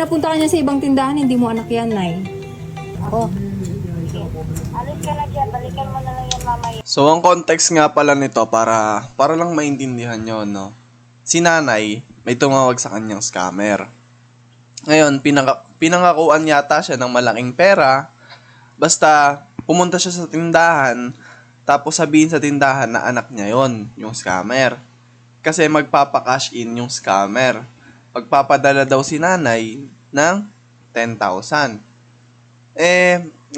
pinapunta ka niya sa ibang tindahan, hindi mo anak yan, Nay. Oh, Alis ka na dyan, balikan mo na lang yan mamaya. So, ang context nga pala nito para lang maintindihan nyo, no? Si nanay, may tumawag sa kanyang scammer. Ngayon, pinangakuan yata siya ng malaking pera. Basta, pumunta siya sa tindahan, tapos sabihin sa tindahan na anak niya yon, yung scammer. Kasi magpapa-cash in yung scammer. Magpapadala daw si nanay ng 10,000.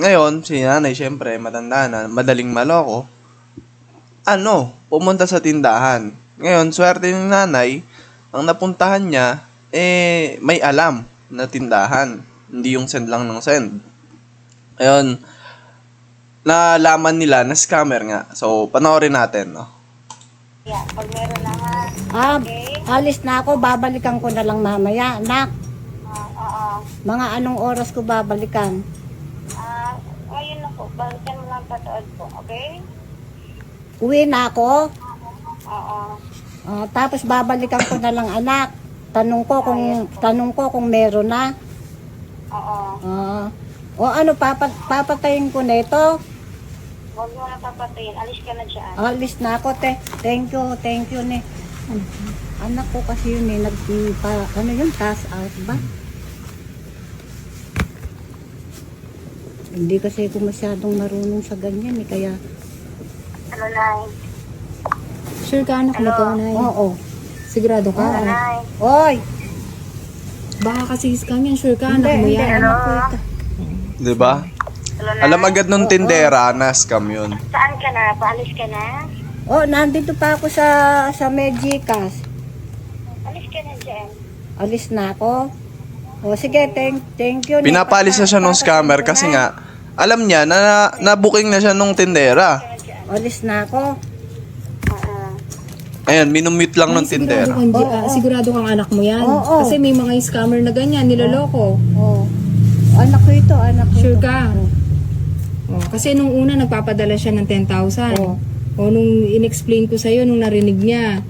Ngayon, si nanay, syempre, matanda na, madaling maloko. Pumunta sa tindahan. Ngayon, swerte ng nanay, ang napuntahan niya, may alam na tindahan. Hindi yung send lang ng send. Ngayon, nalaman nila na scammer nga. So, panoorin natin, no? Yeah, pag meron na ha. Okay? alis na ako, babalikan ko na lang mamaya. Anak, Oo. mga anong oras ko babalikan? Ngayon na po, balikan mo lang patood po, okay? Uwi na ako, Oo. tapos babalikan ko na lang anak. Tanong ko kung meron na. Oo. O ano, papatayin ko na ito. Huwag mo na papatayin, alis ka na dyan. Alis na ako, te. Thank you, ne. Anak ko kasi yun, ano yun, task out ba? Hindi kasi ako masyadong marunong sa ganyan, kaya... Ano, Nay? Sure ka, anak mo to, Nay? Oo. Sigurado ka? Ano, Nay? Oy! Baka kasi scam yan, sure ka, anak mo Hindi, yan. anak ko ito. Diba? Ano, Nay? Alam agad nung tindera na scam yun. Saan ka na? Paalis ka na? Oh, nandito pa ako sa Medjicas. Alis ka na dyan. Alis na ako. O sige, thank you. ne. Pinapalis na siya nung scammer kasi nga, alam niya na na-booking na siya nung tindera. Alis na ako. Oo. Ayan, minumute lang ng tindera. Sigurado kang anak mo yan. Oo. Kasi may mga scammer na ganyan, niloloko. Oh. Anak ko ito, anak ko Sure ito. ka? Kasi nung una, nagpapadala siya ng 10,000. Oo. Nung in-explain ko sa'yo, nung narinig niya,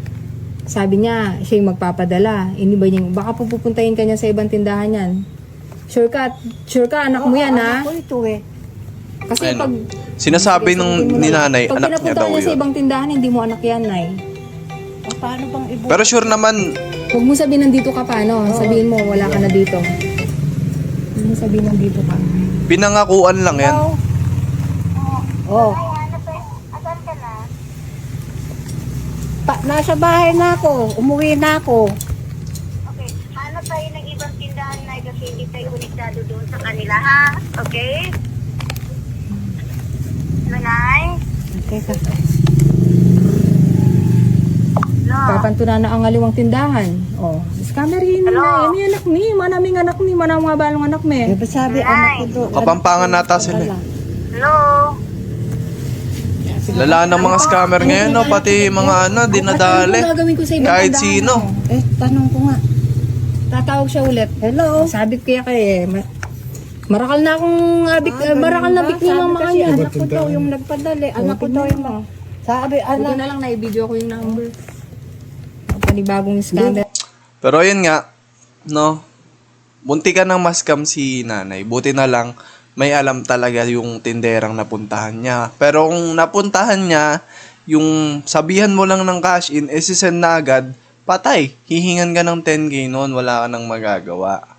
sabi niya, siya yung magpapadala. Hindi ba niya, baka pupuntahin ka niya sa ibang tindahan yan. Sure ka, anak mo yan, ha? Anak ko ito eh. Kasi Ayun, pag... sinasabi nung ni nanay, Pag anak niya pinapunta daw niya sa yun. ibang tindahan, hindi mo anak yan, Nay. O, paano bang ibu... Pero sure naman, Huwag mo sabihin nandito ka pa, no? Sabihin mo, wala ka na dito. Huwag mo sabihin nandito ka. pinangakuan lang yan. Oh. Ay, ano pa? Asan ka na? Nasa bahay na ako. Umuwi na ako. Okay. Hanap tayo ng ibang tindahan na kasi hindi tayo konektado doon sa kanila, ha? Okay? Ano, Nay? Okay, No. Papantunan na ang aliwang tindahan. Scammer yun, Hello? Nay. Ano anak ni? Manaming anak ni, manang mga balong anak ni. Diba sabi, anak ko to. Kapampangan nata sila. Hello? Lala ng mga scammer ngayon, no? Pati mga dinadali. Ano gagawin ko sa ibang Kahit tindahan sino. mo? Tanong ko nga. Tatawag siya ulit. Hello? Sabi ko kaya marakal na akong marakal na biktima Sabi ang mga kasi, yan. anak ko daw yung nagpadali. Anak ko daw yung... Sabi, Buti anak. na lang na-video ko yung number. Ang panibagong scammer. Pero yun nga, no? Bunti ka ng mascam si nanay. Buti na lang, may alam talaga yung tinderang napuntahan niya. Pero kung napuntahan niya, yung sabihan mo lang ng cash in, sisend na agad, patay. Hihingan ka ng 10K noon, wala ka nang magagawa.